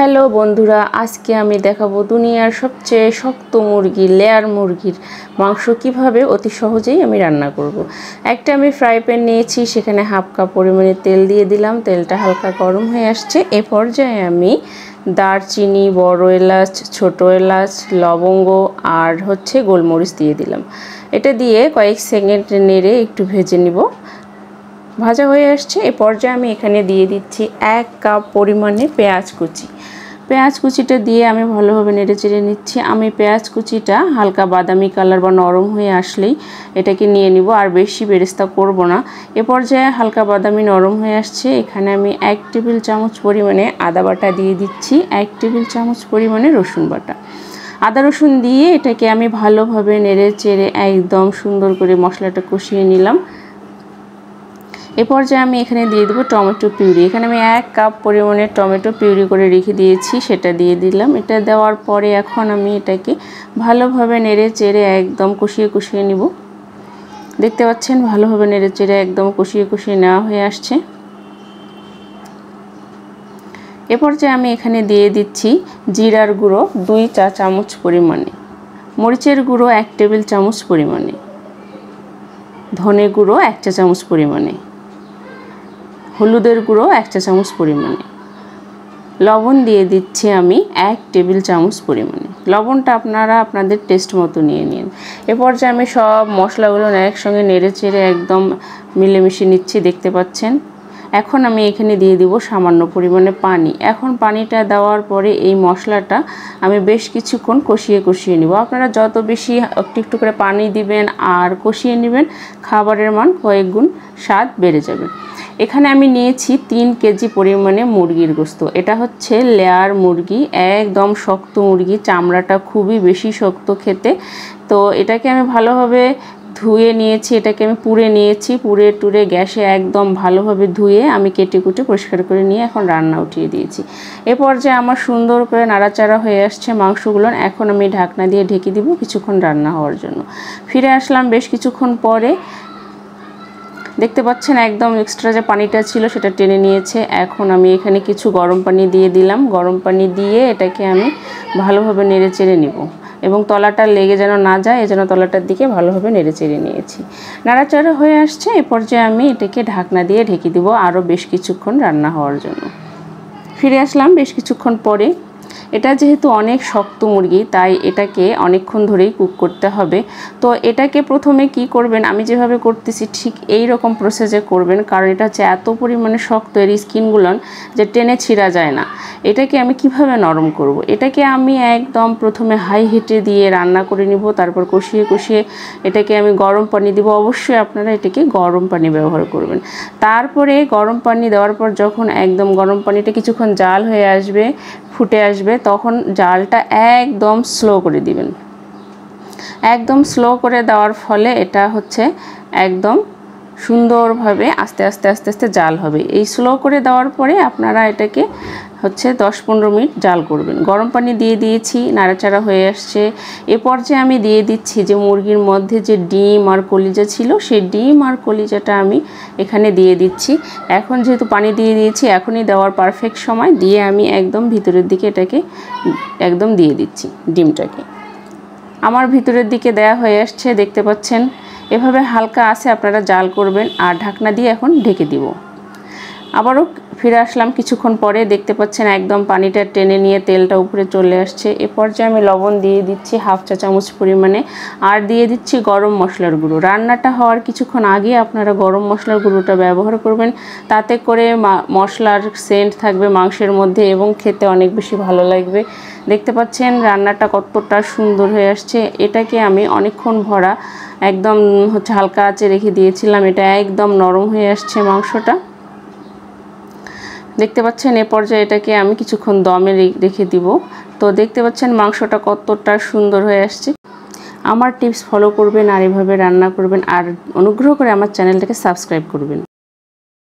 Hello বন্ধুরা, আজকে আমি দেখাবো দুনিয়ার সবচেয়ে শক্ত মুরগি লেয়ার মুরগির মাংস কিভাবে অতি সহজেই আমি রান্না করব। একটা আমি ফ্রাই প্যান নিয়েছি, সেখানে হাফ কাপ পরিমাণে তেল দিয়ে দিলাম। তেলটা হালকা গরম হয়ে আসছে। এ পর্যায়ে আমি দারচিনি, বড় এলাচ, ছোট এলাচ, লবঙ্গ আর গোলমরিচ দিয়ে দিলাম। এটা দিয়ে কয়েক সেকেন্ড নেড়ে একটু ভেজে নিব। ভাজা হয়ে আসছে। এ পর্যায়ে আমি এখানে দিয়ে দিচ্ছি 1 কাপ পরিমাণে পেঁয়াজ কুচি। পেঁয়াজ কুচিটা দিয়ে আমি ভালোভাবে নেড়ে চেড়ে নিচ্ছি। আমি পেঁয়াজ কুচিটা হালকা বাদামি কালার বা নরম হয়ে আসলেই এটাকে নিয়ে নিব, আর বেশি বেরেস্তা করব না। এ পর্যায়ে হালকা বাদামি নরম হয়ে আসছে। এখানে আমি 1 টেবিল চামচ পরিমাণে আদা বাটা দিয়ে দিচ্ছি, 1 টেবিল চামচ পরিমাণে রসুন বাটা। আদা রসুন দিয়ে এটাকে আমি ভালোভাবে নেড়ে চেড়ে একদম সুন্দর করে মশলাটা কষিয়ে নিলাম। এ পর্যায়ে আমি এখানে দিয়ে দেবো টমেটো পিউরি। এখানে আমি 1 কাপ পরিমাণে টমেটো পিউরি করে রেখে দিয়েছি, সেটা দিয়ে দিলাম। এটা দেওয়ার পরে এখন আমি এটাকে ভালোভাবে নেড়ে চেড়ে একদম কষিয়ে নিব। দেখতে পাচ্ছেন ভালোভাবে নেড়ে চেড়ে একদম কষিয়ে নেওয়া হয়ে আসছে। এ পর্যায়ে আমি এখানে দিয়ে দিচ্ছি জিরার গুঁড়ো 2 চা চামচ পরিমাণে, মরিচের গুঁড়ো 1 টেবিল চামচ পরিমাণে, ধনে গুঁড়ো 1 চা চামচ পরিমাণে, হলুদের গুঁড়ো 1 চা চামচ পরিমাণে, লবণ দিয়ে দিচ্ছি আমি 1 টেবিল চামচ পরিমাণে। লবণটা আপনারা আপনাদের টেস্ট মতো নিয়ে নিন। এ পর্যায়ে আমি সব মশলাগুলো একসঙ্গে নেড়ে চেড়ে একদম মিলেমিশে নিচ্ছি, দেখতে পাচ্ছেন। এখন আমি এখানে দিয়ে দিব সামান্য পরিমাণে পানি। এখন পানিটা দেওয়ার পরে এই মশলাটা আমি বেশ কিছুক্ষণ কষিয়ে নিব। আপনারা যত বেশি একটু করে পানি দিবেন আর কষিয়ে নেবেন, খাবারের মান কয়েক গুণ স্বাদ বেড়ে যাবে। এখানে আমি নিয়েছি 3 কেজি পরিমাণে মুরগির গোস্ত। এটা হচ্ছে লেয়ার মুরগি, একদম শক্ত মুরগি, চামড়াটা খুবই বেশি শক্ত খেতে। তো এটাকে আমি ভালোভাবে ধুয়ে নিয়েছি, এটাকে আমি পুড়ে নিয়েছি। পুড়ে টুড়ে গ্যাসে একদম ভালোভাবে ধুয়ে আমি কেটে কুটে পরিষ্কার করে নিয়ে এখন রান্না উঠিয়ে দিয়েছি। এ পর্যায়ে আমার সুন্দর করে নাড়াচাড়া হয়ে আসছে মাংসগুলো। এখন আমি ঢাকনা দিয়ে ঢেকে দিব কিছুক্ষণ রান্না হওয়ার জন্য। ফিরে আসলাম বেশ কিছুক্ষণ পরে। দেখতে পাচ্ছেন একদম এক্সট্রা যে পানিটা ছিল সেটা টেনে নিয়েছে। এখন আমি এখানে কিছু গরম পানি দিয়ে দিলাম। গরম পানি দিয়ে এটাকে আমি ভালোভাবে নেড়ে চেড়ে নিব, এবং তলাটা লেগে যেন না যায় এজন্য তলাটার দিকে ভালোভাবে নেড়ে চেড়ে নিয়েছি। নাড়াচাড়া হয়ে আসছে। এ পর্যায়ে আমি এটাকে ঢাকনা দিয়ে ঢেকে দিব আরও বেশ কিছুক্ষণ রান্না হওয়ার জন্য। ফিরে আসলাম বেশ কিছুক্ষণ পরে। এটা যেহেতু অনেক শক্ত মুরগি, তাই এটাকে অনেকক্ষণ ধরেই কুক করতে হবে। তো এটাকে প্রথমে কি করবেন, আমি যেভাবে করতেছি ঠিক এই রকম প্রসেসে করবেন, কারণ এটা হচ্ছে এত পরিমাণে শক্ত, এর স্কিনগুলো যে টেনে ছিঁড়া যায় না। এটাকে আমি কিভাবে নরম করব, এটাকে আমি একদম প্রথমে হাই হিটে দিয়ে রান্না করে নিব। তারপর কষিয়ে এটাকে আমি গরম পানি দিব। অবশ্যই আপনারা এটাকে গরম পানি ব্যবহার করবেন। তারপরে গরম পানি দেওয়ার পর যখন একদম গরম পানিটা কিছুক্ষণ জাল হয়ে আসবে, ফুটে আসবে, তখন জালটা একদম স্লো করে দিবেন। একদম স্লো করে দেওয়ার ফলে এটা একদম সুন্দরভাবে আস্তে আস্তে জাল হবে। এই স্লো করে দেওয়ার পরে আপনারা এটাকে 10-15 মিনিট জাল করবেন। গরম পানি দিয়ে দিয়েছি, নাড়াচাড়া হয়ে আসছে। এ পর্যায়ে আমি দিয়ে দিচ্ছি যে মুরগির মধ্যে যে ডিম আর কলিজা ছিল, সেই ডিম আর কলিজাটা আমি এখানে দিয়ে দিচ্ছি। এখন যেহেতু পানি দিয়ে দিয়েছি, এখনই দেওয়ার পারফেক্ট সময়। দিয়ে আমি একদম ভিতরের দিকে এটাকে একদম দিয়ে দিচ্ছি ডিমটাকে। আমার ভিতরের দিকে দেয়া হয়ে আসছে, দেখতে পাচ্ছেন। এভাবে হালকা আছে আপনারা জাল করবেন, আর ঢাকনা দিয়ে এখন ঢেকে দিব। আবারও ফিরে আসলাম কিছুক্ষণ পরে। দেখতে পাচ্ছেন একদম পানিটা টেনে নিয়ে তেলটা উপরে চলে আসছে। এ পর্যায়ে আমি লবণ দিয়ে দিচ্ছি 1/2 চা চামচ পরিমাণে, আর দিয়ে দিচ্ছি গরম মশলার গুঁড়ো। রান্নাটা হওয়ার কিছুক্ষণ আগে আপনারা গরম মশলার গুঁড়োটা ব্যবহার করবেন, তাতে করে মশলার সেন্ট থাকবে মাংসের মধ্যে এবং খেতে অনেক বেশি ভালো লাগবে। দেখতে পাচ্ছেন রান্নাটা কতটা সুন্দর হয়ে আসছে। এটাকে আমি অনেকক্ষণ ভরা একদম হালকা আঁচে রেখে দিয়েছিলাম। এটা একদম নরম হয়ে আসছে মাংসটা, দেখতে পাচ্ছেন। এ পর্যায়ে এটাকে আমি কিছুক্ষণ দমে রেখে দিব। তো দেখতে পাচ্ছেন মাংসটা কতটা সুন্দর হয়ে আসছে। আমার টিপস ফলো করবেন আর এভাবে রান্না করবেন, আর অনুগ্রহ করে আমার চ্যানেলটাকে সাবস্ক্রাইব করবেন।